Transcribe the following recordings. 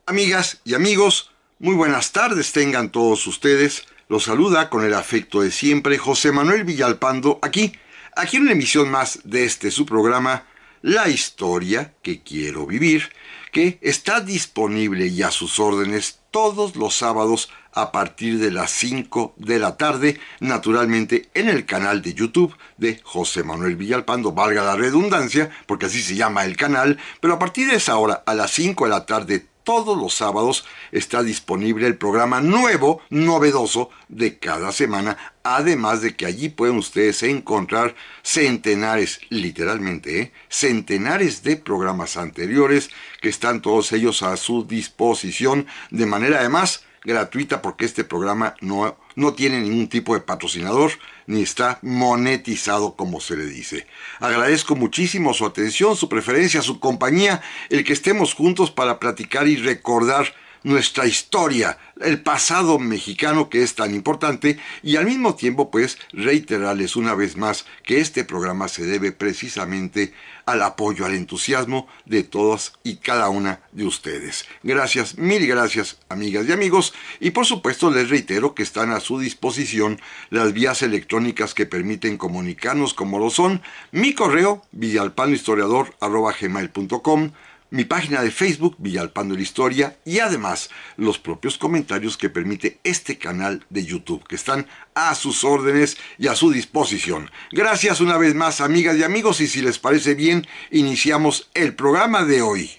Amigas y amigos, muy buenas tardes tengan todos ustedes. Los saluda con el afecto de siempre José Manuel Villalpando aquí en una emisión más de su programa, La historia que quiero vivir, que está disponible y a sus órdenes todos los sábados a partir de las 5 de la tarde, naturalmente en el canal de YouTube de José Manuel Villalpando, valga la redundancia, porque así se llama el canal, pero a partir de esa hora, a las 5 de la tarde, todos los sábados está disponible el programa nuevo, novedoso de cada semana, además de que allí pueden ustedes encontrar centenares, literalmente, centenares de programas anteriores que están todos ellos a su disposición de manera además gratuita, porque este programa no tiene ningún tipo de patrocinador ni está monetizado, como se le dice. Agradezco muchísimo su atención, su preferencia, su compañía, el que estemos juntos para platicar y recordar nuestra historia, el pasado mexicano que es tan importante, y al mismo tiempo pues reiterarles una vez más que este programa se debe precisamente al apoyo, al entusiasmo de todas y cada una de ustedes. Gracias, mil gracias, amigas y amigos, y por supuesto les reitero que están a su disposición las vías electrónicas que permiten comunicarnos, como lo son mi correo villalpandohistoriador@gmail.com, mi página de Facebook, Villalpando la Historia, y además los propios comentarios que permite este canal de YouTube, que están a sus órdenes y a su disposición. Gracias una vez más, amigas y amigos, y si les parece bien, iniciamos el programa de hoy.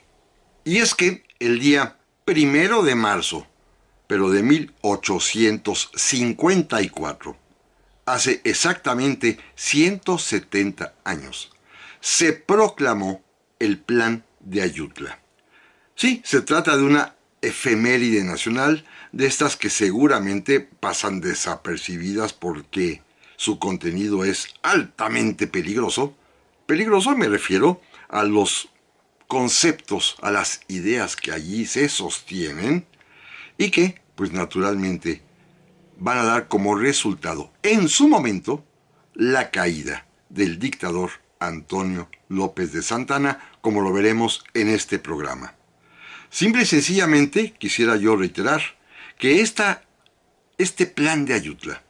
Y es que el día 1 de marzo, pero de 1854, hace exactamente 170 años, se proclamó el Plan de Ayutla. Sí, se trata de una efeméride nacional, de estas que seguramente pasan desapercibidas porque su contenido es altamente peligroso. Peligroso me refiero a los conceptos, a las ideas que allí se sostienen y que, pues naturalmente, van a dar como resultado, en su momento, la caída del dictador Antonio López de Santana, como lo veremos en este programa. Simple y sencillamente quisiera yo reiterar que este plan de Ayutla,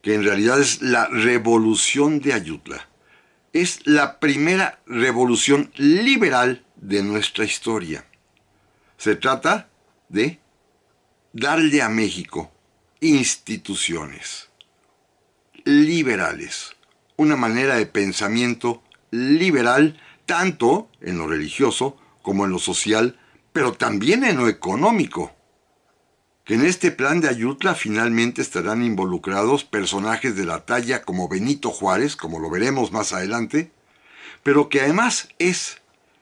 que en realidad es la revolución de Ayutla, es la primera revolución liberal de nuestra historia. Se trata de darle a México instituciones liberales, una manera de pensamiento liberal tanto en lo religioso como en lo social, pero también en lo económico. Que en este plan de Ayutla finalmente estarán involucrados personajes de la talla como Benito Juárez, como lo veremos más adelante, pero que además es,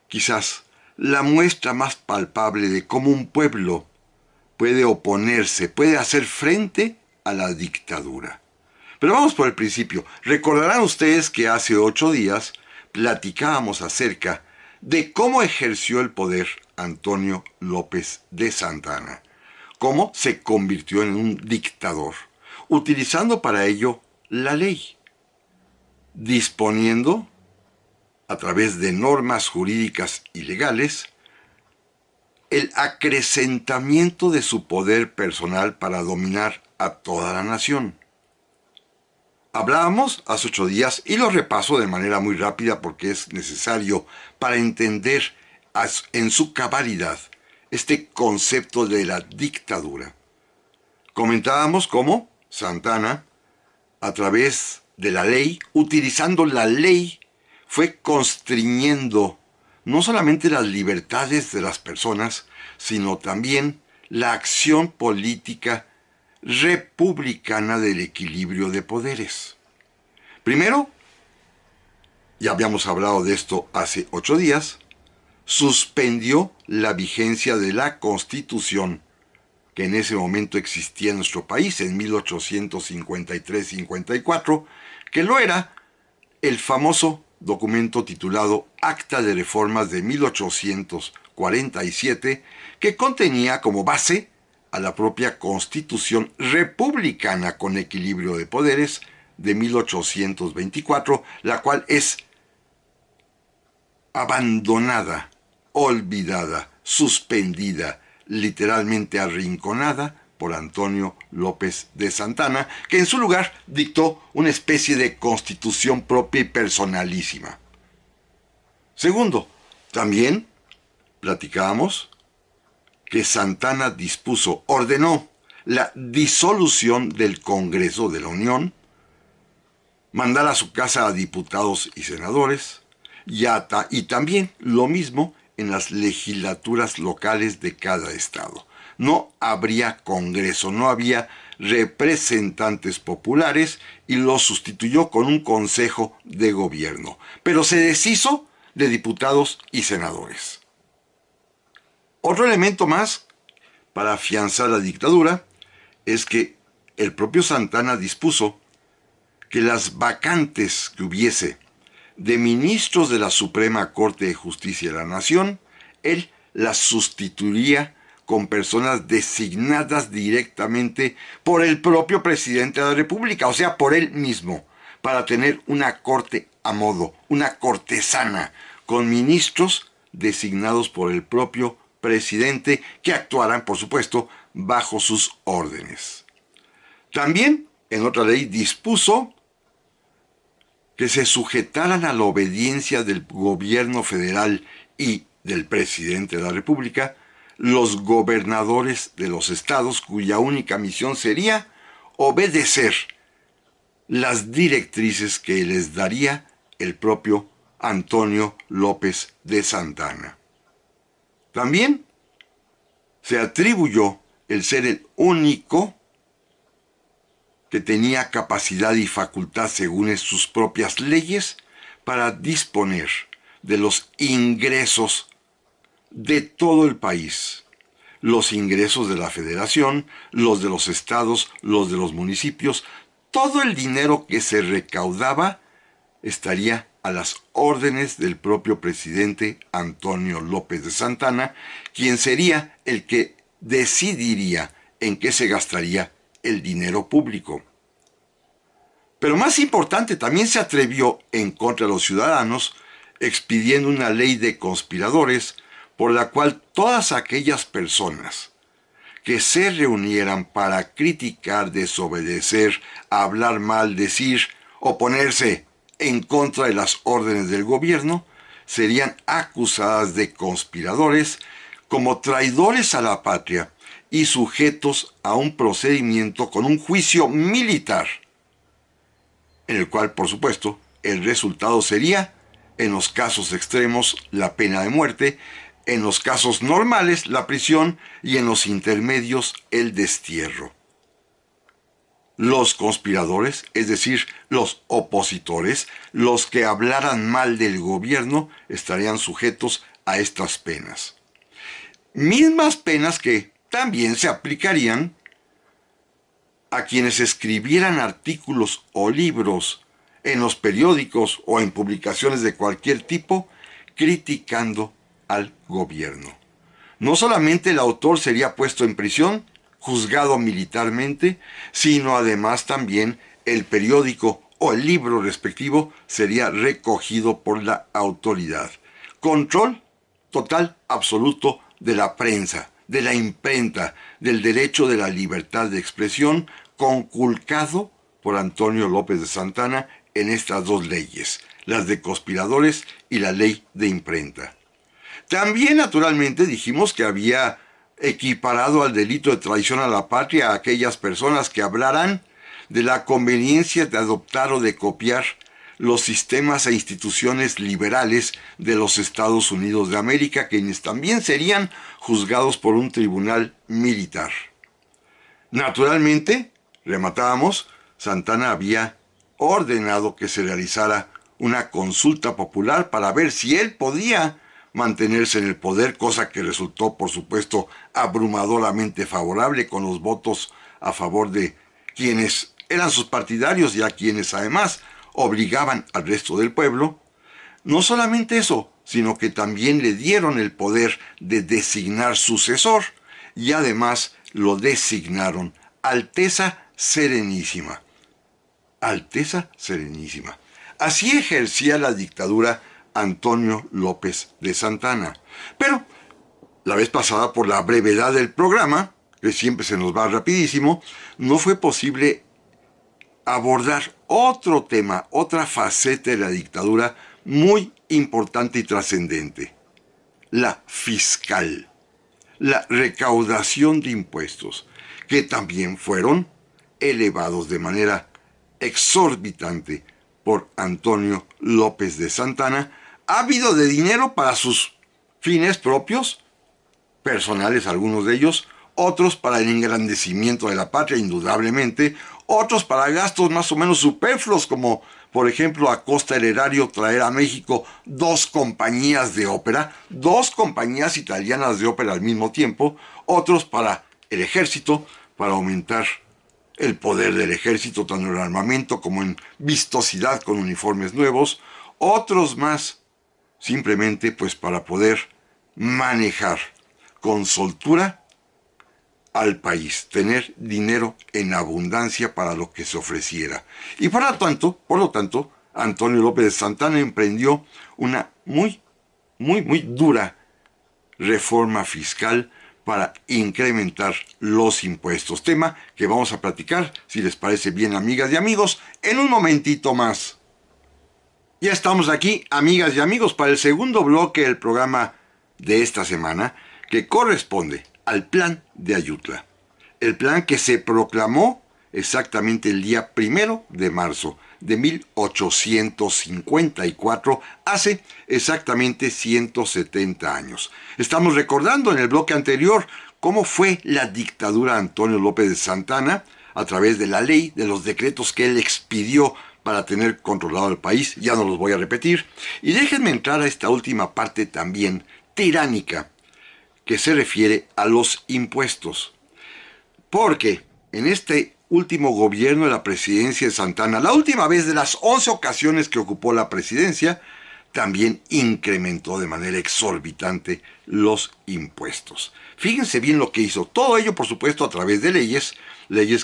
quizás, la muestra más palpable de cómo un pueblo puede oponerse, puede hacer frente a la dictadura. Pero vamos por el principio. Recordarán ustedes que hace 8 días platicábamos acerca de cómo ejerció el poder Antonio López de Santana, cómo se convirtió en un dictador, utilizando para ello la ley, disponiendo, a través de normas jurídicas y legales, el acrecentamiento de su poder personal para dominar a toda la nación. Hablábamos hace 8 días y lo repaso de manera muy rápida porque es necesario para entender en su cabalidad este concepto de la dictadura. Comentábamos cómo Santana, a través de la ley, utilizando la ley, fue constriñendo no solamente las libertades de las personas, sino también la acción política republicana del equilibrio de poderes. Primero, ya habíamos hablado de esto hace 8 días, suspendió la vigencia de la Constitución que en ese momento existía en nuestro país, en 1853-54, que lo era el famoso documento titulado Acta de Reformas de 1847, que contenía como base a la propia Constitución republicana con equilibrio de poderes de 1824, la cual es abandonada, olvidada suspendida, literalmente arrinconada por Antonio López de Santana, que en su lugar dictó una especie de constitución propia y personalísima. Segundo, también platicábamos que Santana dispuso, ordenó la disolución del Congreso de la Unión, mandar a su casa a diputados y senadores, y también lo mismo en las legislaturas locales de cada estado. No habría Congreso, no había representantes populares y lo sustituyó con un Consejo de Gobierno, pero se deshizo de diputados y senadores. Otro elemento más para afianzar la dictadura es que el propio Santana dispuso que las vacantes que hubiese de ministros de la Suprema Corte de Justicia de la Nación, él las sustituiría con personas designadas directamente por el propio presidente de la República, o sea, por él mismo, para tener una corte a modo, una cortesana, con ministros designados por el propio presidente que actuaran, por supuesto, bajo sus órdenes. También, en otra ley, dispuso que se sujetaran a la obediencia del gobierno federal y del presidente de la República los gobernadores de los estados cuya única misión sería obedecer las directrices que les daría el propio Antonio López de Santana. También se atribuyó el ser el único que tenía capacidad y facultad según sus propias leyes para disponer de los ingresos de todo el país, los ingresos de la federación, los de los estados, los de los municipios, todo el dinero que se recaudaba estaría a las órdenes del propio presidente Antonio López de Santana, quien sería el que decidiría en qué se gastaría el dinero público. Pero más importante, también se atrevió en contra de los ciudadanos, expidiendo una ley de conspiradores por la cual todas aquellas personas que se reunieran para criticar, desobedecer, hablar mal, decir, oponerse en contra de las órdenes del gobierno, serían acusadas de conspiradores, como traidores a la patria y sujetos a un procedimiento con un juicio militar, en el cual, por supuesto, el resultado sería, en los casos extremos, la pena de muerte, en los casos normales, la prisión, y en los intermedios, el destierro. Los conspiradores, es decir, los opositores, los que hablaran mal del gobierno, estarían sujetos a estas penas. Mismas penas que también se aplicarían a quienes escribieran artículos o libros en los periódicos o en publicaciones de cualquier tipo criticando al gobierno. No solamente el autor sería puesto en prisión, juzgado militarmente, sino además también el periódico o el libro respectivo sería recogido por la autoridad. Control total, absoluto de la prensa, de la imprenta, del derecho de la libertad de expresión, conculcado por Antonio López de Santana en estas dos leyes, las de conspiradores y la ley de imprenta. También, naturalmente, dijimos que había equiparado al delito de traición a la patria a aquellas personas que hablaran de la conveniencia de adoptar o de copiar los sistemas e instituciones liberales de los Estados Unidos de América, quienes también serían juzgados por un tribunal militar. Naturalmente, rematábamos, Santana había ordenado que se realizara una consulta popular para ver si él podía mantenerse en el poder, cosa que resultó, por supuesto, abrumadoramente favorable, con los votos a favor de quienes eran sus partidarios y a quienes además obligaban al resto del pueblo. No solamente eso, sino que también le dieron el poder de designar sucesor y además lo designaron Alteza Serenísima. Alteza Serenísima. Así ejercía la dictadura Antonio López de Santana. Pero la vez pasada, por la brevedad del programa, que siempre se nos va rapidísimo, no fue posible abordar otro tema, otra faceta de la dictadura muy importante y trascendente: la fiscal, la recaudación de impuestos, que también fueron elevados de manera exorbitante por Antonio López de Santana, ávido de dinero para sus fines propios, personales algunos de ellos, otros para el engrandecimiento de la patria, indudablemente, otros para gastos más o menos superfluos, como por ejemplo a costa del erario traer a México dos compañías de ópera, dos compañías italianas de ópera al mismo tiempo, otros para el ejército, para aumentar el poder del ejército, tanto en armamento como en vistosidad con uniformes nuevos, otros más simplemente pues para poder manejar con soltura al país, tener dinero en abundancia para lo que se ofreciera. Y por lo tanto, Antonio López de Santana emprendió una muy dura reforma fiscal para incrementar los impuestos. Tema que vamos a platicar, si les parece bien, amigas y amigos, en un momentito más. Ya estamos aquí, amigas y amigos, para el segundo bloque del programa de esta semana, que corresponde al Plan de Ayutla. El plan que se proclamó exactamente el día 1 de marzo de 1854, hace exactamente 170 años. Estamos recordando en el bloque anterior cómo fue la dictadura de Antonio López de Santana a través de la ley, de los decretos que él expidió para tener controlado el país. Ya no los voy a repetir. Y déjenme entrar a esta última parte también tiránica, que se refiere a los impuestos. Porque en este último gobierno de la presidencia de Santana, la última vez de las 11 ocasiones que ocupó la presidencia, también incrementó de manera exorbitante los impuestos. Fíjense bien lo que hizo. Todo ello, por supuesto, a través de leyes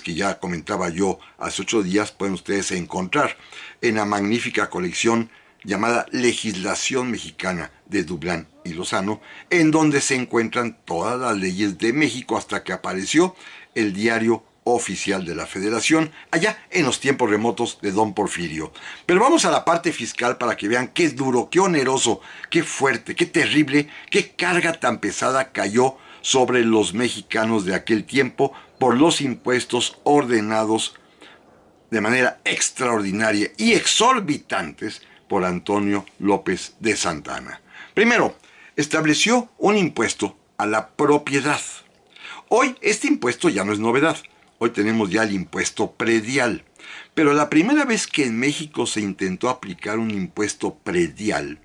que ya comentaba yo hace 8 días, pueden ustedes encontrar en la magnífica colección llamada Legislación Mexicana de Dublán y Lozano, en donde se encuentran todas las leyes de México hasta que apareció el Diario Oficial de la Federación, allá en los tiempos remotos de Don Porfirio. Pero vamos a la parte fiscal para que vean qué duro, qué oneroso, qué fuerte, qué terrible, qué carga tan pesada cayó sobre los mexicanos de aquel tiempo por los impuestos ordenados de manera extraordinaria y exorbitantes por Antonio López de Santana. Primero, estableció un impuesto a la propiedad. Hoy este impuesto ya no es novedad. Hoy tenemos ya el impuesto predial. Pero la primera vez que en México se intentó aplicar un impuesto predial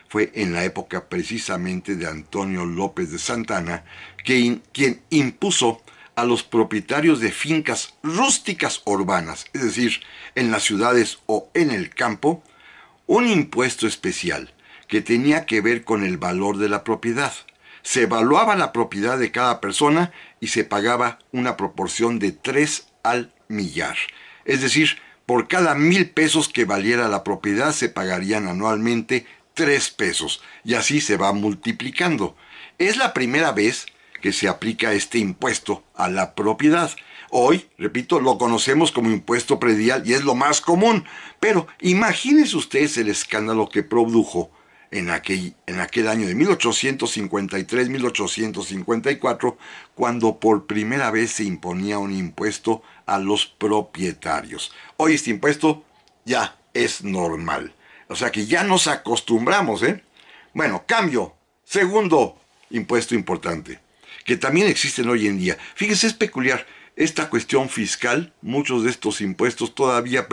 fue en la época precisamente de Antonio López de Santana, quien impuso a los propietarios de fincas rústicas urbanas, es decir, en las ciudades o en el campo, un impuesto especial que tenía que ver con el valor de la propiedad. Se evaluaba la propiedad de cada persona y se pagaba una proporción de 3 al millar. Es decir, por cada 1,000 pesos que valiera la propiedad se pagarían anualmente 3 pesos, y así se va multiplicando. Es la primera vez que se aplica este impuesto a la propiedad. Hoy, repito, lo conocemos como impuesto predial y es lo más común, pero imagínense ustedes el escándalo que produjo en aquel año de 1853-1854, cuando por primera vez se imponía un impuesto a los propietarios. Hoy este impuesto ya es normal. O sea que ya nos acostumbramos, ¿eh? Bueno, cambio. Segundo impuesto importante, que también existen hoy en día. Fíjense, es peculiar. Esta cuestión fiscal, muchos de estos impuestos todavía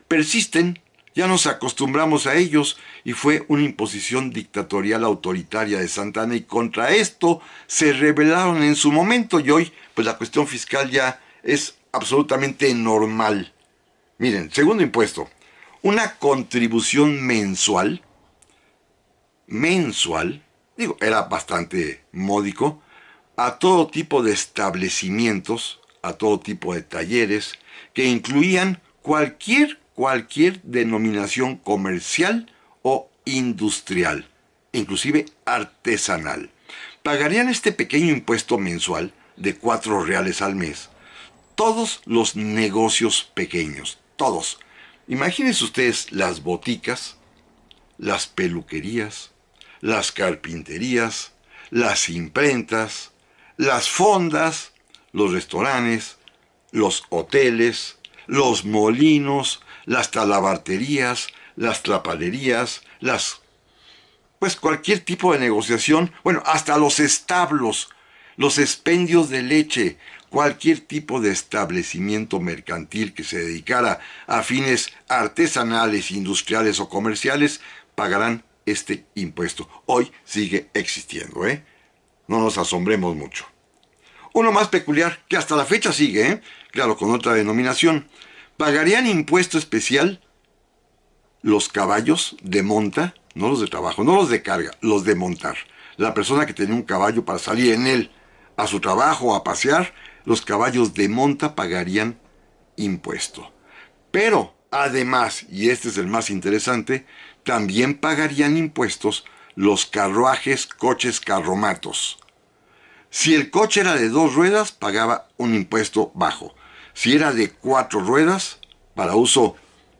persisten. Ya nos acostumbramos a ellos y fue una imposición dictatorial autoritaria de Santana, y contra esto se rebelaron en su momento, y hoy pues la cuestión fiscal ya es absolutamente normal. Miren, segundo impuesto, una contribución mensual, era bastante módico, a todo tipo de establecimientos, a todo tipo de talleres, que incluían cualquier denominación comercial o industrial, inclusive artesanal. Pagarían este pequeño impuesto mensual de 4 reales al mes todos los negocios pequeños, todos. Imagínense ustedes las boticas, las peluquerías, las carpinterías, las imprentas, las fondas, los restaurantes, los hoteles, los molinos, las talabarterías, las trapalerías, pues cualquier tipo de negociación, bueno, hasta los establos, los expendios de leche, cualquier tipo de establecimiento mercantil que se dedicara a fines artesanales, industriales o comerciales, pagarán este impuesto. Hoy sigue existiendo, ¿eh? No nos asombremos mucho. Uno más peculiar, que hasta la fecha sigue, ¿eh? Claro, con otra denominación. Pagarían impuesto especial los caballos de monta, no los de trabajo, no los de carga, los de montar. La persona que tenía un caballo para salir en él a su trabajo o a pasear, los caballos de monta pagarían impuesto. Pero, además, y este es el más interesante, también pagarían impuestos los carruajes, coches, carromatos. Si el coche era de 2 ruedas, pagaba un impuesto bajo. Si era de 4 ruedas, para uso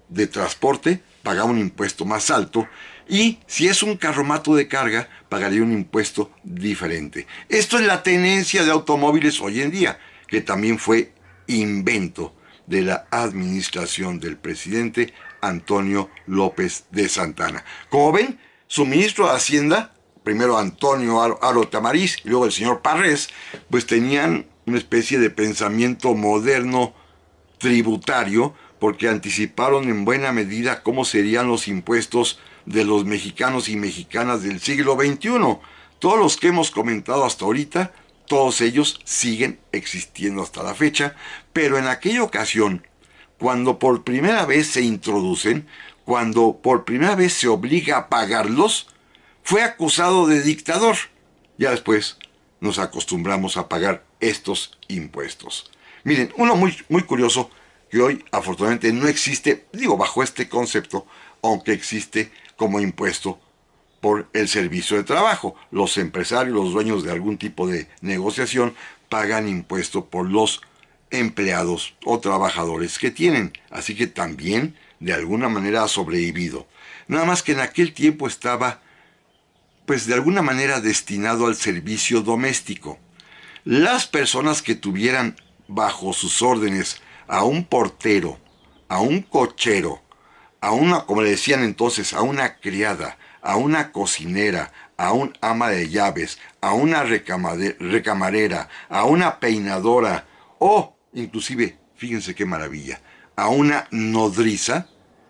de transporte, pagaba un impuesto más alto. Y si es un carromato de carga, pagaría un impuesto diferente. Esto es la tenencia de automóviles hoy en día, que también fue invento de la administración del presidente Antonio López de Santana. Como ven, su ministro de Hacienda, primero Antonio Aro Tamariz y luego el señor Parrés, pues tenían una especie de pensamiento moderno tributario, porque anticiparon en buena medida cómo serían los impuestos de los mexicanos y mexicanas del siglo XXI. Todos los que hemos comentado hasta ahorita, todos ellos siguen existiendo hasta la fecha, pero en aquella ocasión, cuando por primera vez se introducen, cuando por primera vez se obliga a pagarlos, fue acusado de dictador. Ya después nos acostumbramos a pagar estos impuestos. Miren, uno muy curioso que hoy afortunadamente no existe, digo bajo este concepto, aunque existe como impuesto por el servicio de trabajo. Los empresarios, los dueños de algún tipo de negociación, pagan impuesto por los empleados o trabajadores que tienen. Así que también de alguna manera ha sobrevivido. Nada más que en aquel tiempo estaba, pues de alguna manera destinado al servicio doméstico. Las personas que tuvieran bajo sus órdenes a un portero, a un cochero, a una, como le decían entonces, a una criada, a una cocinera, a un ama de llaves, a una recamarera, a una peinadora o inclusive, fíjense qué maravilla, a una nodriza,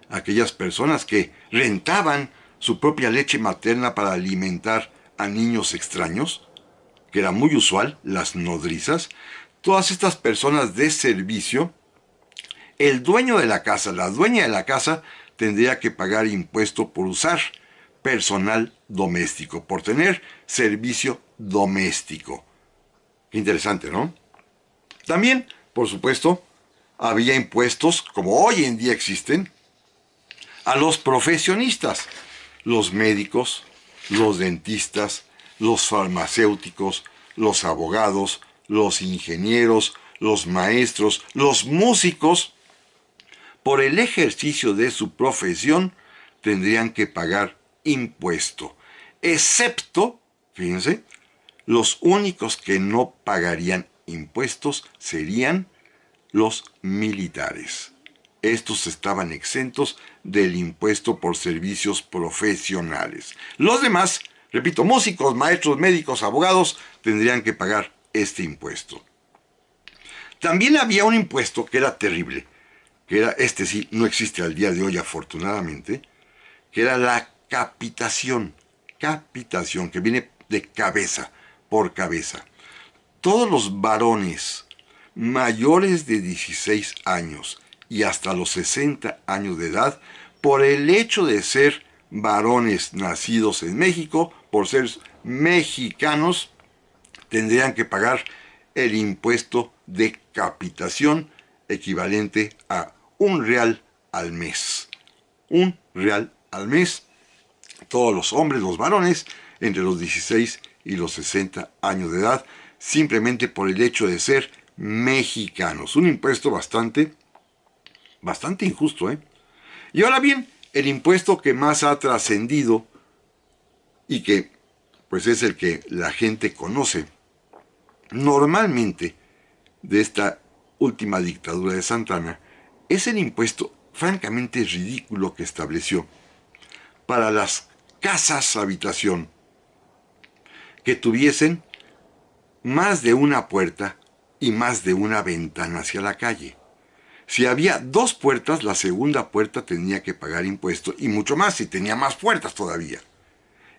aquellas personas que rentaban su propia leche materna para alimentar a niños extraños, que era muy usual, las nodrizas, todas estas personas de servicio, el dueño de la casa, la dueña de la casa, tendría que pagar impuesto por usar personal doméstico, por tener servicio doméstico. Qué interesante, ¿no? También, por supuesto, había impuestos, como hoy en día existen, a los profesionistas, los médicos, los dentistas, los farmacéuticos, los abogados, los ingenieros, los maestros, los músicos. Por el ejercicio de su profesión tendrían que pagar impuesto, excepto, fíjense, los únicos que no pagarían impuestos serían los militares. Estos estaban exentos del impuesto por servicios profesionales. Los demás, repito, músicos, maestros, médicos, abogados, tendrían que pagar este impuesto. También había un impuesto que era terrible, que era, este sí, no existe al día de hoy afortunadamente, que era la capitación, que viene de cabeza, por cabeza. Todos los varones mayores de 16 años y hasta los 60 años de edad, por el hecho de ser varones nacidos en México, por ser mexicanos, tendrían que pagar el impuesto de capitación equivalente a $1 al mes. $1 al mes. Todos los hombres, los varones, entre los 16 y los 60 años de edad, simplemente por el hecho de ser mexicanos. Un impuesto bastante injusto, ¿eh? Y ahora bien, el impuesto que más ha trascendido y que pues es el que la gente conoce normalmente de esta última dictadura de Santana, es el impuesto francamente ridículo que estableció para las casas habitación que tuviesen más de una puerta y más de una ventana hacia la calle. Si había dos puertas, la segunda puerta tenía que pagar impuesto y mucho más si tenía más puertas todavía.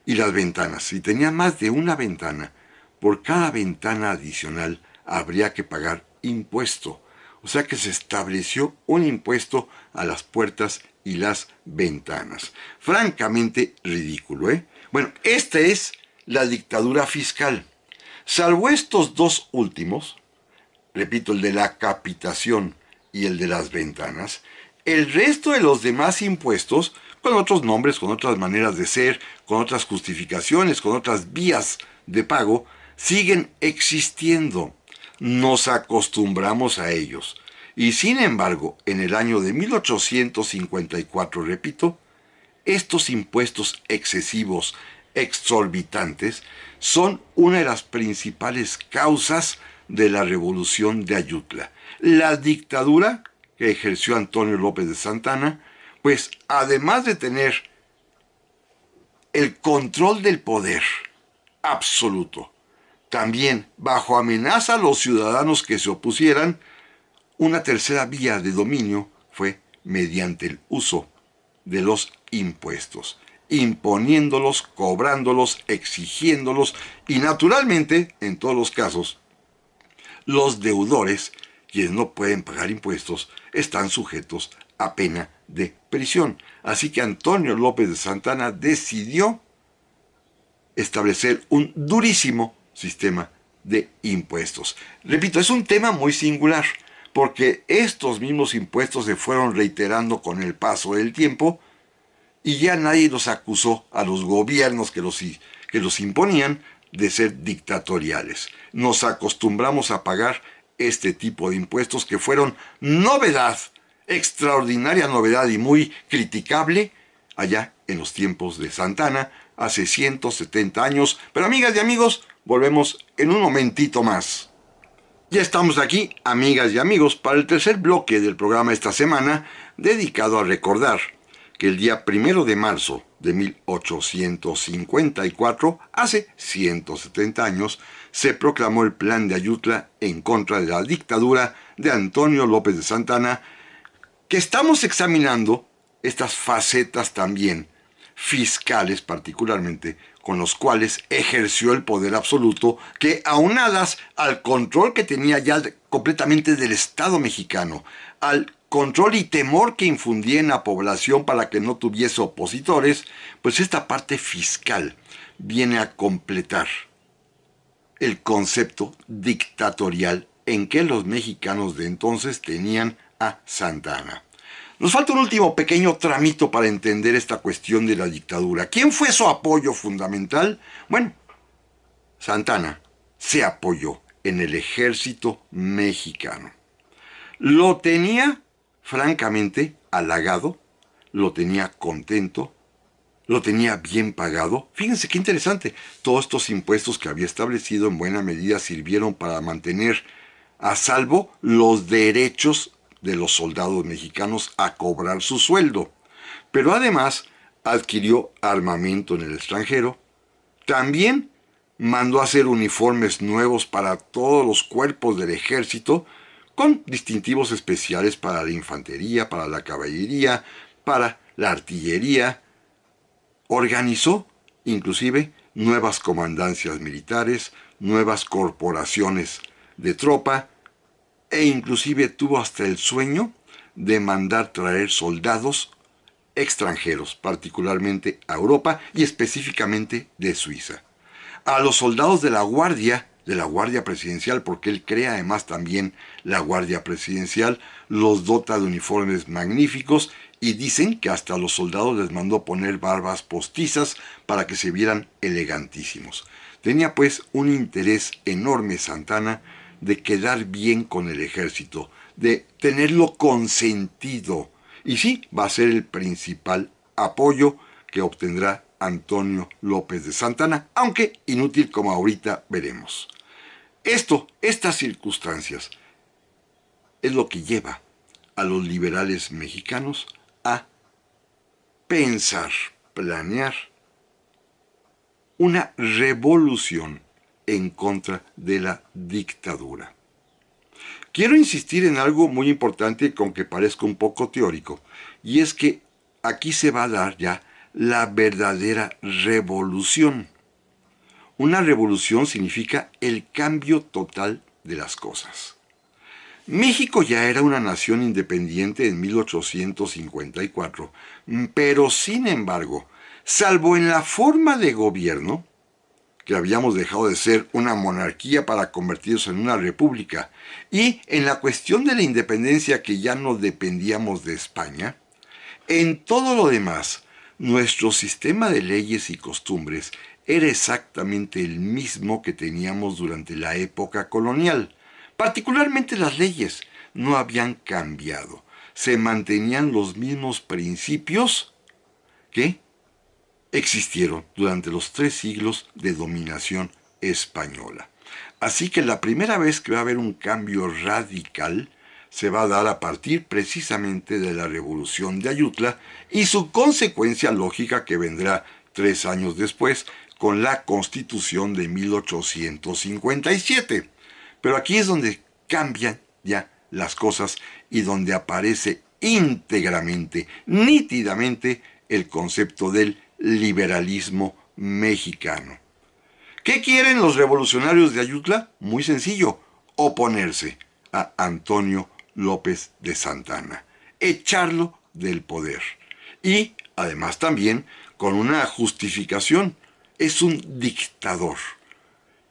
Y las ventanas, si tenía más de una ventana, por cada ventana adicional habría que pagar impuesto. O sea que se estableció un impuesto a las puertas y las ventanas. Francamente ridículo, ¿eh? Bueno, esta es la dictadura fiscal. Salvo estos dos últimos, repito, el de la capitación y el de las ventanas, el resto de los demás impuestos, con otros nombres, con otras maneras de ser, con otras justificaciones, con otras vías de pago, siguen existiendo. Nos acostumbramos a ellos. Y sin embargo, en el año de 1854, repito, estos impuestos excesivos, exorbitantes, son una de las principales causas de la revolución de Ayutla. La dictadura que ejerció Antonio López de Santana, pues además de tener el control del poder absoluto, también bajo amenaza a los ciudadanos que se opusieran, una tercera vía de dominio fue mediante el uso de los impuestos, imponiéndolos, cobrándolos, exigiéndolos y naturalmente, en todos los casos, los deudores, quienes no pueden pagar impuestos, están sujetos a pena de prisión. Así que Antonio López de Santana decidió establecer un durísimo sistema de impuestos. Repito, es un tema muy singular, porque estos mismos impuestos se fueron reiterando con el paso del tiempo y ya nadie los acusó a los gobiernos que los imponían de ser dictatoriales. Nos acostumbramos a pagar este tipo de impuestos que fueron novedad, extraordinaria novedad y muy criticable allá en los tiempos de Santana, hace 170 años. Pero amigas y amigos, volvemos en un momentito más. Ya estamos aquí, amigas y amigos, para el tercer bloque del programa esta semana, dedicado a recordar que el día 1 de marzo de 1854, hace 170 años, se proclamó el Plan de Ayutla en contra de la dictadura de Antonio López de Santana, que estamos examinando estas facetas también fiscales particularmente, con los cuales ejerció el poder absoluto, que aunadas al control que tenía ya completamente del Estado mexicano, al control y temor que infundía en la población para que no tuviese opositores, pues esta parte fiscal viene a completar el concepto dictatorial en que los mexicanos de entonces tenían a Santana. Nos falta un último pequeño tramito para entender esta cuestión de la dictadura. ¿Quién fue su apoyo fundamental? Bueno, Santana se apoyó en el ejército mexicano. Lo tenía, francamente, halagado, lo tenía contento, lo tenía bien pagado. Fíjense qué interesante. Todos estos impuestos que había establecido en buena medida sirvieron para mantener a salvo los derechos de los soldados mexicanos a cobrar su sueldo. Pero además adquirió armamento en el extranjero. También mandó a hacer uniformes nuevos para todos los cuerpos del ejército, con distintivos especiales para la infantería, para la caballería, para la artillería. Organizó inclusive nuevas comandancias militares, nuevas corporaciones de tropa, e inclusive tuvo hasta el sueño de mandar traer soldados extranjeros, particularmente a Europa y específicamente de Suiza. A los soldados de la Guardia Presidencial, porque él crea además también la Guardia Presidencial, los dota de uniformes magníficos y dicen que hasta a los soldados les mandó poner barbas postizas para que se vieran elegantísimos. Tenía pues un interés enorme Santa Anna de quedar bien con el ejército, de tenerlo consentido. Y sí, va a ser el principal apoyo que obtendrá Antonio López de Santa Anna, aunque inútil como ahorita veremos. Estas circunstancias, es lo que lleva a los liberales mexicanos a pensar, planear una revolución en contra de la dictadura. Quiero insistir en algo muy importante, con que parezca un poco teórico, y es que aquí se va a dar ya la verdadera revolución. Una revolución significa el cambio total de las cosas. México ya era una nación independiente en 1854, pero sin embargo, salvo en la forma de gobierno, que habíamos dejado de ser una monarquía para convertirnos en una república, y en la cuestión de la independencia, que ya no dependíamos de España, en todo lo demás, nuestro sistema de leyes y costumbres era exactamente el mismo que teníamos durante la época colonial. Particularmente las leyes no habían cambiado. Se mantenían los mismos principios que existieron durante los 3 siglos de dominación española. Así que la primera vez que va a haber un cambio radical se va a dar a partir precisamente de la Revolución de Ayutla y su consecuencia lógica, que vendrá 3 años después con la Constitución de 1857. Pero aquí es donde cambian ya las cosas y donde aparece íntegramente, nítidamente, el concepto del liberalismo mexicano. ¿Qué quieren los revolucionarios de Ayutla? Muy sencillo: oponerse a Antonio López de Santa Anna, echarlo del poder. Y además también con una justificación: es un dictador.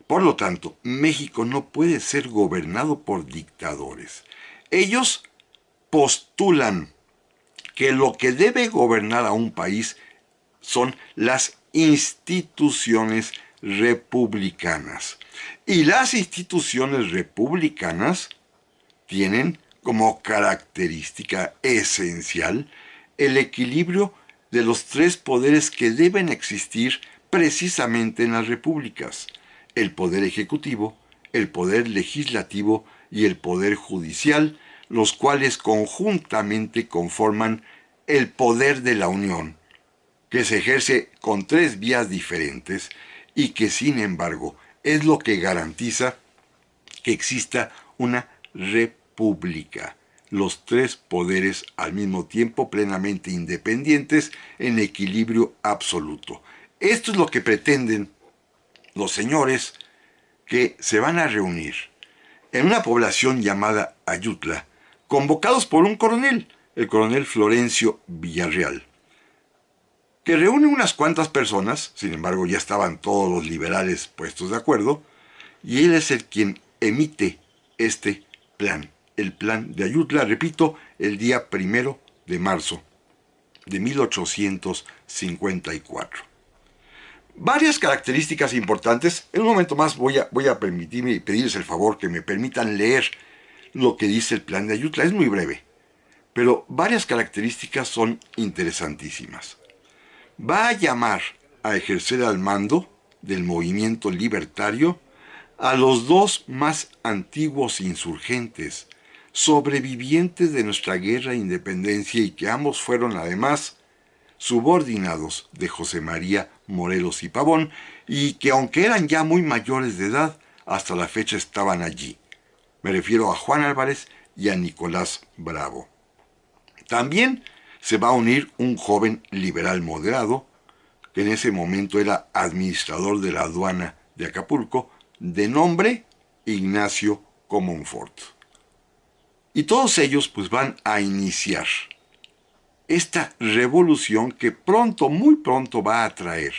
Por lo tanto, México no puede ser gobernado por dictadores. Ellos postulan que lo que debe gobernar a un país son las instituciones republicanas. Y las instituciones republicanas tienen como característica esencial el equilibrio de los 3 poderes que deben existir precisamente en las repúblicas: el poder ejecutivo, el poder legislativo y el poder judicial, los cuales conjuntamente conforman el poder de la Unión, que se ejerce con 3 vías diferentes y que, sin embargo, es lo que garantiza que exista una república. Los 3 poderes al mismo tiempo, plenamente independientes, en equilibrio absoluto. Esto es lo que pretenden los señores que se van a reunir en una población llamada Ayutla, convocados por un coronel, el coronel Florencio Villarreal, que reúne unas cuantas personas. Sin embargo, ya estaban todos los liberales puestos de acuerdo, y él es el quien emite este plan, el plan de Ayutla, repito, el día 1 de marzo de 1854. Varias características importantes. En un momento más voy a permitirme y pedirles el favor que me permitan leer lo que dice el plan de Ayutla. Es muy breve, pero varias características son interesantísimas. Va a llamar a ejercer al mando del movimiento libertario a los 2 más antiguos insurgentes, sobrevivientes de nuestra guerra de independencia, y que ambos fueron además subordinados de José María Morelos y Pavón, y que, aunque eran ya muy mayores de edad, hasta la fecha estaban allí. Me refiero a Juan Álvarez y a Nicolás Bravo. También se va a unir un joven liberal moderado, que en ese momento era administrador de la aduana de Acapulco, de nombre Ignacio Comonfort. Y todos ellos pues van a iniciar esta revolución que pronto, muy pronto, va a atraer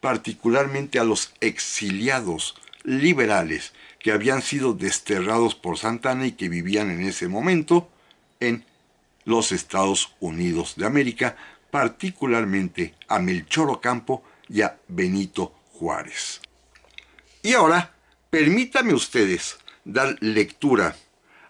particularmente a los exiliados liberales que habían sido desterrados por Santa Anna y que vivían en ese momento en los Estados Unidos de América, particularmente a Melchor Ocampo y a Benito Juárez. Y ahora, permítame ustedes dar lectura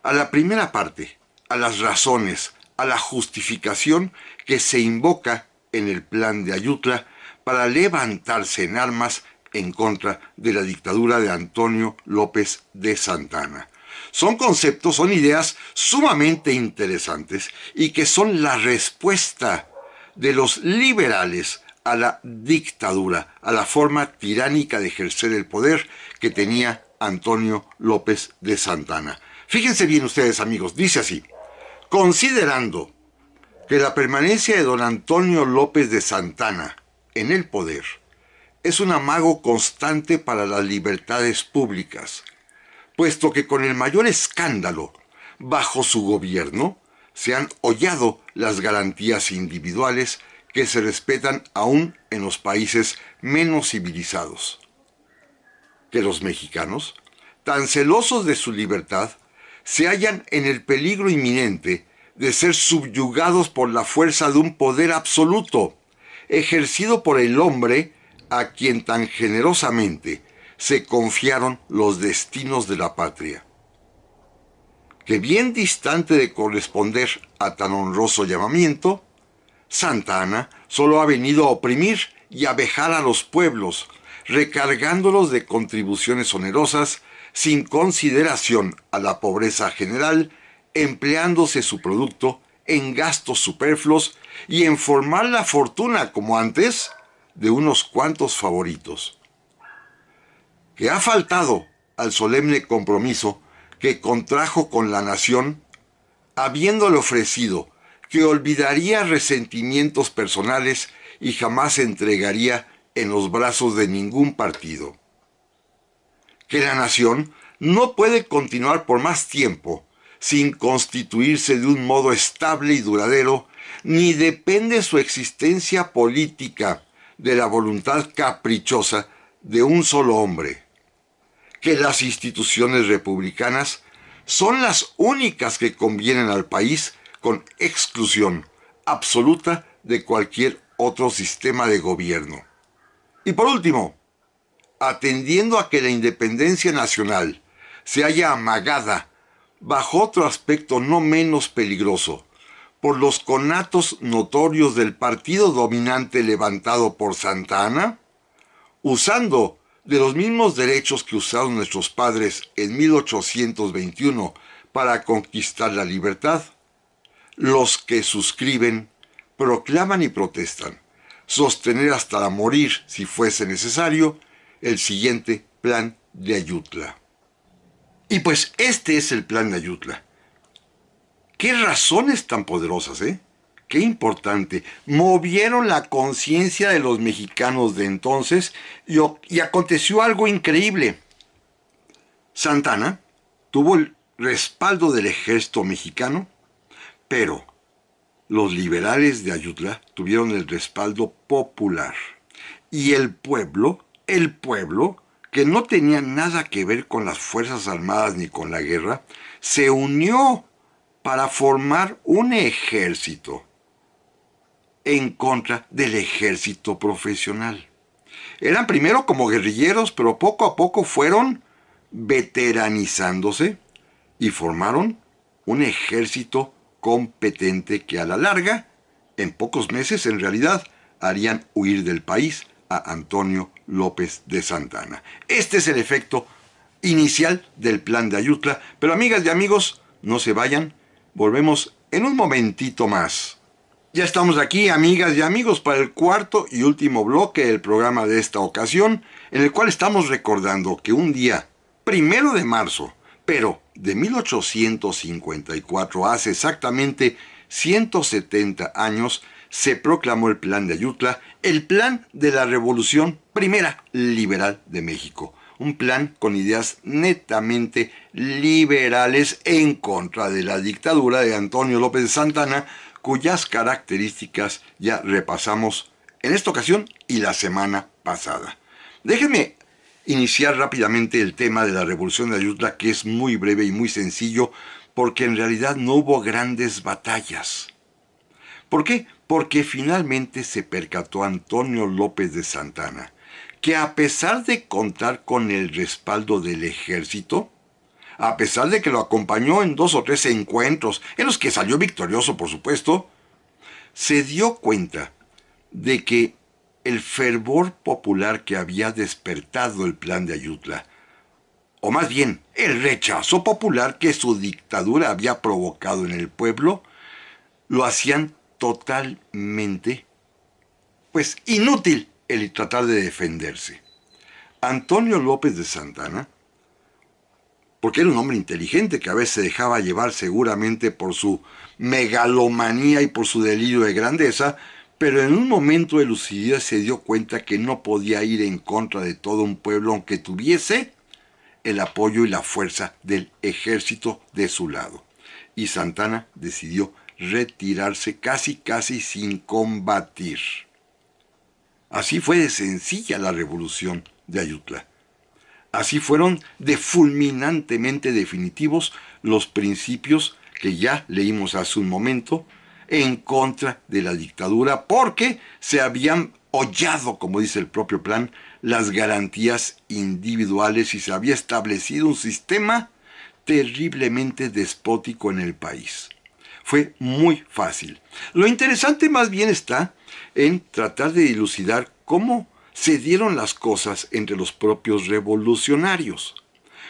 a la primera parte, a las razones, a la justificación que se invoca en el Plan de Ayutla para levantarse en armas en contra de la dictadura de Antonio López de Santana. Son conceptos, son ideas sumamente interesantes y que son la respuesta de los liberales a la dictadura, a la forma tiránica de ejercer el poder que tenía Antonio López de Santana. Fíjense bien ustedes, amigos, dice así: considerando que la permanencia de don Antonio López de Santana en el poder es un amago constante para las libertades públicas, puesto que con el mayor escándalo bajo su gobierno se han hollado las garantías individuales que se respetan aún en los países menos civilizados. Que los mexicanos, tan celosos de su libertad, se hallan en el peligro inminente de ser subyugados por la fuerza de un poder absoluto, ejercido por el hombre a quien tan generosamente se confiaron los destinos de la patria. Que bien distante de corresponder a tan honroso llamamiento, Santa Anna solo ha venido a oprimir y a vejar a los pueblos, recargándolos de contribuciones onerosas sin consideración a la pobreza general, empleándose su producto en gastos superfluos y en formar la fortuna, como antes, de unos cuantos favoritos. Que ha faltado al solemne compromiso que contrajo con la nación, habiéndole ofrecido que olvidaría resentimientos personales y jamás se entregaría en los brazos de ningún partido. Que la nación no puede continuar por más tiempo sin constituirse de un modo estable y duradero, ni depende su existencia política de la voluntad caprichosa de un solo hombre. Que las instituciones republicanas son las únicas que convienen al país con exclusión absoluta de cualquier otro sistema de gobierno. Y por último, atendiendo a que la independencia nacional se halla amagada bajo otro aspecto no menos peligroso, por los conatos notorios del partido dominante levantado por Santa Anna, usando de los mismos derechos que usaron nuestros padres en 1821 para conquistar la libertad, los que suscriben, proclaman y protestan sostener hasta morir, si fuese necesario, el siguiente Plan de Ayutla. Y pues este es el Plan de Ayutla. ¡Qué razones tan poderosas, eh! ¡Qué importante! Movieron la conciencia de los mexicanos de entonces y aconteció algo increíble. Santa Anna tuvo el respaldo del ejército mexicano, pero los liberales de Ayutla tuvieron el respaldo popular. Y el pueblo, que no tenía nada que ver con las Fuerzas Armadas ni con la guerra, se unió para formar un ejército en contra del ejército profesional. Eran primero como guerrilleros, pero poco a poco fueron veteranizándose y formaron un ejército competente que a la larga, en pocos meses en realidad, harían huir del país a Antonio López de Santana. Este es el efecto inicial del Plan de Ayutla, pero amigas y amigos, no se vayan, volvemos en un momentito más. Ya estamos aquí, amigas y amigos, para el cuarto y último bloque del programa de esta ocasión, en el cual estamos recordando que un día, 1 de marzo, pero de 1854, hace exactamente 170 años, se proclamó el Plan de Ayutla, el plan de la Revolución Primera Liberal de México. Un plan con ideas netamente liberales en contra de la dictadura de Antonio López de Santana, cuyas características ya repasamos en esta ocasión y la semana pasada. Déjenme iniciar rápidamente el tema de la Revolución de Ayutla, que es muy breve y muy sencillo, porque en realidad no hubo grandes batallas. ¿Por qué? Porque finalmente se percató Antonio López de Santana que a pesar de contar con el respaldo del ejército, a pesar de que lo acompañó en 2 o 3 encuentros, en los que salió victorioso por supuesto, se dio cuenta de que el fervor popular que había despertado el plan de Ayutla, o más bien el rechazo popular que su dictadura había provocado en el pueblo, lo hacían totalmente, pues, inútil el tratar de defenderse. Antonio López de Santana, porque era un hombre inteligente que a veces se dejaba llevar seguramente por su megalomanía y por su delirio de grandeza, pero en un momento de lucidez se dio cuenta que no podía ir en contra de todo un pueblo aunque tuviese el apoyo y la fuerza del ejército de su lado. Y Santana decidió retirarse casi sin combatir. Así fue de sencilla la revolución de Ayutla. Así fueron de fulminantemente definitivos los principios que ya leímos hace un momento en contra de la dictadura, porque se habían hollado, como dice el propio plan, las garantías individuales y se había establecido un sistema terriblemente despótico en el país. Fue muy fácil. Lo interesante más bien está en tratar de dilucidar cómo se dieron las cosas entre los propios revolucionarios.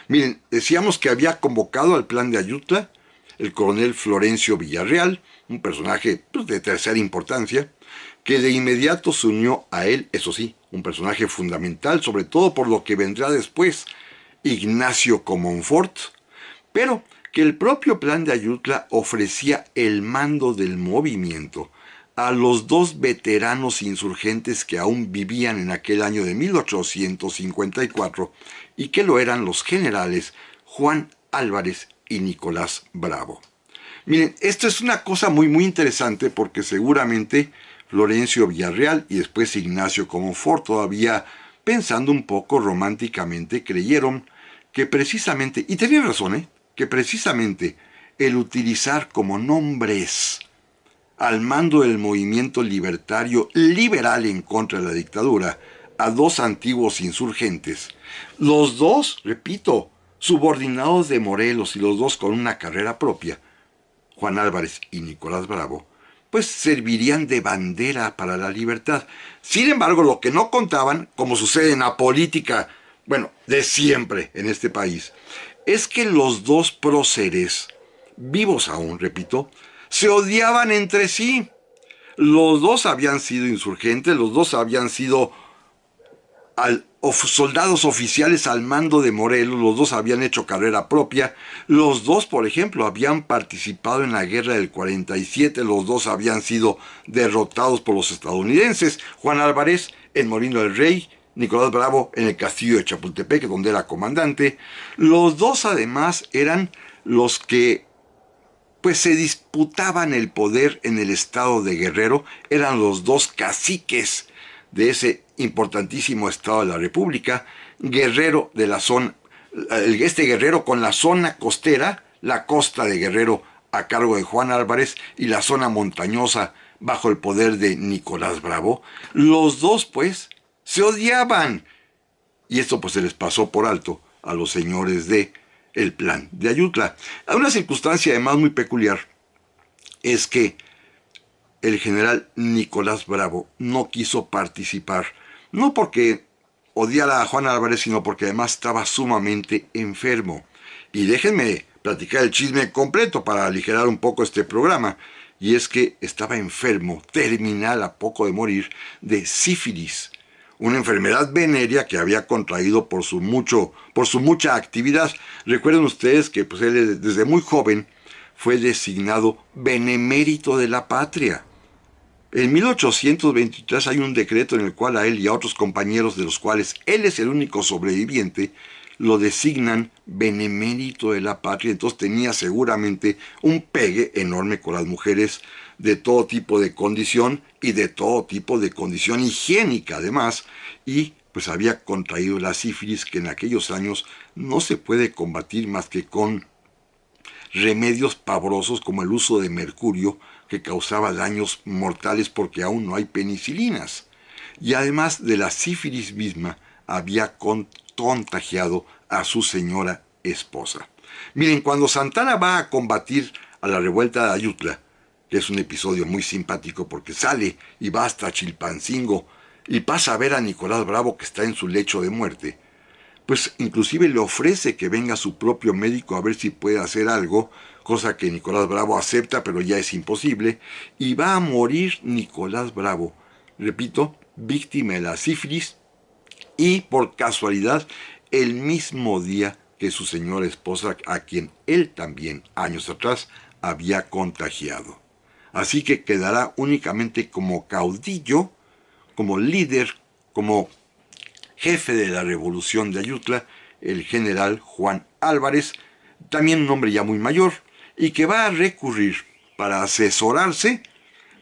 Miren, decíamos que había convocado al plan de Ayutla el coronel Florencio Villarreal, un personaje de tercera importancia, que de inmediato se unió a él, eso sí, un personaje fundamental, sobre todo por lo que vendrá después, Ignacio Comonfort, pero que el propio plan de Ayutla ofrecía el mando del movimiento a los 2 veteranos insurgentes que aún vivían en aquel año de 1854 y que lo eran los generales Juan Álvarez y Nicolás Bravo. Miren, esto es una cosa muy interesante porque seguramente Florencio Villarreal y después Ignacio Comonfort, todavía pensando un poco románticamente, creyeron que precisamente, y tenían razón, que precisamente el utilizar como nombres al mando del movimiento libertario liberal en contra de la dictadura a 2 antiguos insurgentes, los 2, repito, subordinados de Morelos y los 2 con una carrera propia, Juan Álvarez y Nicolás Bravo, pues servirían de bandera para la libertad. Sin embargo, lo que no contaban, como sucede en la política, bueno, de siempre en este país, es que los 2 próceres, vivos aún, repito, se odiaban entre sí. Los 2 habían sido insurgentes, los 2 habían sido soldados oficiales al mando de Morelos, los 2 habían hecho carrera propia, los 2, por ejemplo, habían participado en la guerra del 47, los 2 habían sido derrotados por los estadounidenses, Juan Álvarez en Molino del Rey, Nicolás Bravo en el castillo de Chapultepec, donde era comandante. Los 2 además eran los que pues se disputaban el poder en el estado de Guerrero, eran los 2 caciques de ese importantísimo estado de la República, Guerrero de la zona, Guerrero con la zona costera, la costa de Guerrero a cargo de Juan Álvarez y la zona montañosa bajo el poder de Nicolás Bravo. Los 2 pues se odiaban y esto pues se les pasó por alto a los señores de el plan de Ayutla. Una circunstancia además muy peculiar es que el general Nicolás Bravo no quiso participar, no porque odiara a Juan Álvarez, sino porque además estaba sumamente enfermo. Y déjenme platicar el chisme completo para aligerar un poco este programa. Y es que estaba enfermo, terminal a poco de morir, de sífilis, una enfermedad venérea que había contraído por su mucha actividad. Recuerden ustedes que pues, él desde muy joven fue designado benemérito de la patria. En 1823 hay un decreto en el cual a él y a otros compañeros, de los cuales él es el único sobreviviente, lo designan benemérito de la patria. Entonces tenía seguramente un pegue enorme con las mujeres de todo tipo de condición y de todo tipo de condición higiénica además, y pues había contraído la sífilis, que en aquellos años no se puede combatir más que con remedios pavorosos como el uso de mercurio que causaba daños mortales porque aún no hay penicilinas. Y además de la sífilis misma, había contagiado a su señora esposa. Miren, cuando Santana va a combatir a la revuelta de Ayutla, que es un episodio muy simpático porque sale y va hasta Chilpancingo y pasa a ver a Nicolás Bravo que está en su lecho de muerte, pues inclusive le ofrece que venga su propio médico a ver si puede hacer algo, cosa que Nicolás Bravo acepta, pero ya es imposible, y va a morir Nicolás Bravo, repito, víctima de la sífilis, y por casualidad, el mismo día que su señora esposa, a quien él también, años atrás, había contagiado. Así que quedará únicamente como caudillo, como líder, como jefe de la revolución de Ayutla, el general Juan Álvarez, también un hombre ya muy mayor, y que va a recurrir para asesorarse,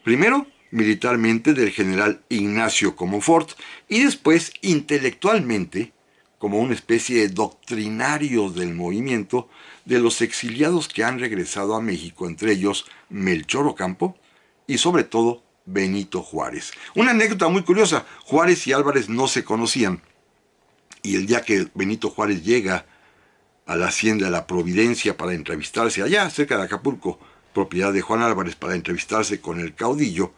primero militarmente del general Ignacio Comonfort, y después intelectualmente, como una especie de doctrinario del movimiento, de los exiliados que han regresado a México, entre ellos Melchor Ocampo y sobre todo Benito Juárez. Una anécdota muy curiosa, Juárez y Álvarez no se conocían, y el día que Benito Juárez llega a la hacienda de la Providencia para entrevistarse allá, cerca de Acapulco, propiedad de Juan Álvarez, para entrevistarse con el caudillo,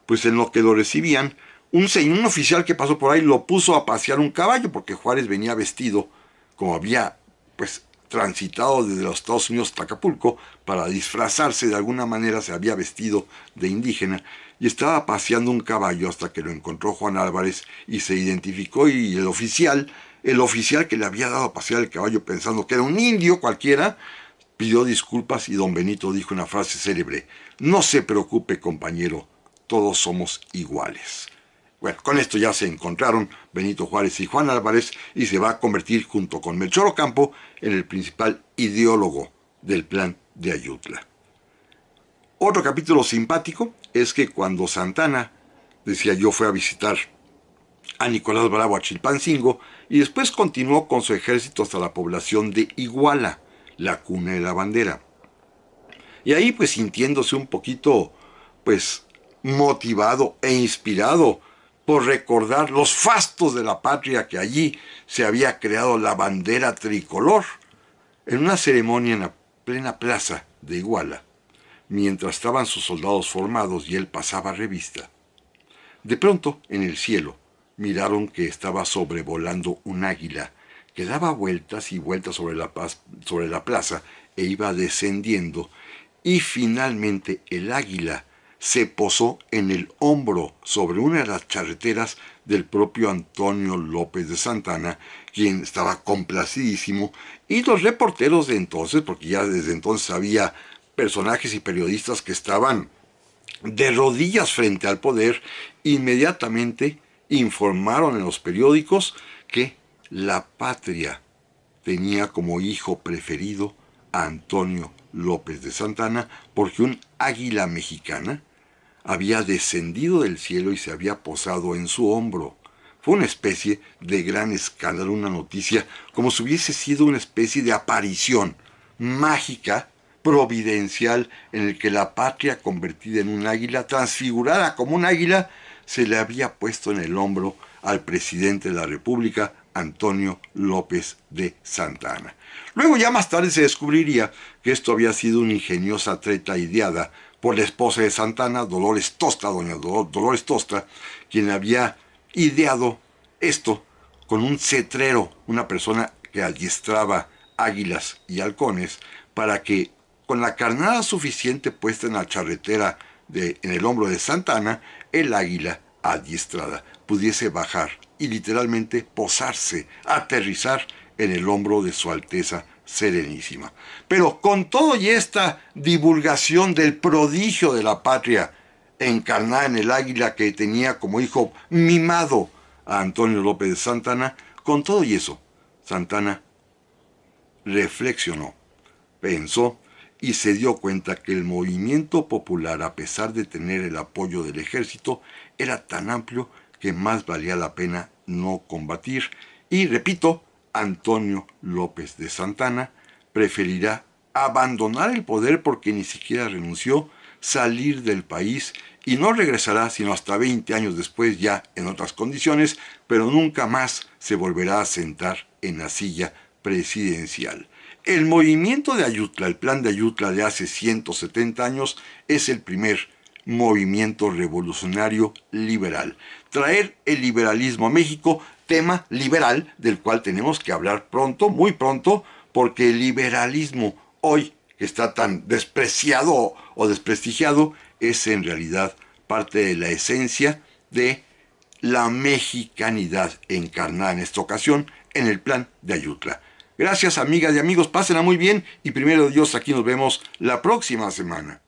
pues en lo que lo recibían, un oficial que pasó por ahí lo puso a pasear un caballo, porque Juárez venía vestido, como había pues transitado desde los Estados Unidos hasta Acapulco, para disfrazarse de alguna manera, se había vestido de indígena, y estaba paseando un caballo hasta que lo encontró Juan Álvarez y se identificó, y el oficial que le había dado a pasear el caballo pensando que era un indio cualquiera, pidió disculpas y don Benito dijo una frase célebre: no se preocupe, compañero, todos somos iguales. Bueno, con esto ya se encontraron Benito Juárez y Juan Álvarez y se va a convertir junto con Melchor Ocampo en el principal ideólogo del plan de Ayutla. Otro capítulo simpático es que cuando Santana, decía yo, fue a visitar a Nicolás Bravo a Chilpancingo y después continuó con su ejército hasta la población de Iguala, la cuna de la bandera. Y ahí pues sintiéndose un poquito pues motivado e inspirado por recordar los fastos de la patria que allí se había creado la bandera tricolor, en una ceremonia en la plena plaza de Iguala, mientras estaban sus soldados formados y él pasaba revista. De pronto, en el cielo, miraron que estaba sobrevolando un águila que daba vueltas y vueltas sobre la plaza e iba descendiendo, y finalmente el águila se posó en el hombro sobre una de las charreteras del propio Antonio López de Santana, quien estaba complacidísimo, y los reporteros de entonces, porque ya desde entonces había personajes y periodistas que estaban de rodillas frente al poder, inmediatamente informaron en los periódicos que la patria tenía como hijo preferido a Antonio López de Santana, porque un águila mexicana había descendido del cielo y se había posado en su hombro. Fue una especie de gran escándalo, una noticia como si hubiese sido una especie de aparición mágica, providencial, en el que la patria convertida en un águila, transfigurada como un águila, se le había puesto en el hombro al presidente de la República, Antonio López de Santana. Luego ya más tarde se descubriría que esto había sido una ingeniosa treta ideada por la esposa de Santana, Dolores Tosta, doña Dolores Tosta, quien había ideado esto con un cetrero, una persona que adiestraba águilas y halcones, para que con la carnada suficiente puesta en la charretera en el hombro de Santana, el águila adiestrada pudiese bajar y literalmente posarse, aterrizar en el hombro de su Alteza Serenísima. Pero con todo y esta divulgación del prodigio de la patria encarnada en el águila que tenía como hijo mimado a Antonio López de Santana, con todo y eso, Santana reflexionó, pensó y se dio cuenta que el movimiento popular, a pesar de tener el apoyo del ejército, era tan amplio que más valía la pena no combatir. Y repito, Antonio López de Santana preferirá abandonar el poder porque ni siquiera renunció, salir del país y no regresará sino hasta 20 años después ya en otras condiciones, pero nunca más se volverá a sentar en la silla presidencial. El movimiento de Ayutla, el plan de Ayutla de hace 170 años, es el primer movimiento revolucionario liberal. Traer el liberalismo a México, tema liberal del cual tenemos que hablar pronto, muy pronto, porque el liberalismo hoy, que está tan despreciado o desprestigiado, es en realidad parte de la esencia de la mexicanidad encarnada en esta ocasión en el plan de Ayutla. Gracias amigas y amigos, pásenla muy bien y primero Dios aquí nos vemos la próxima semana.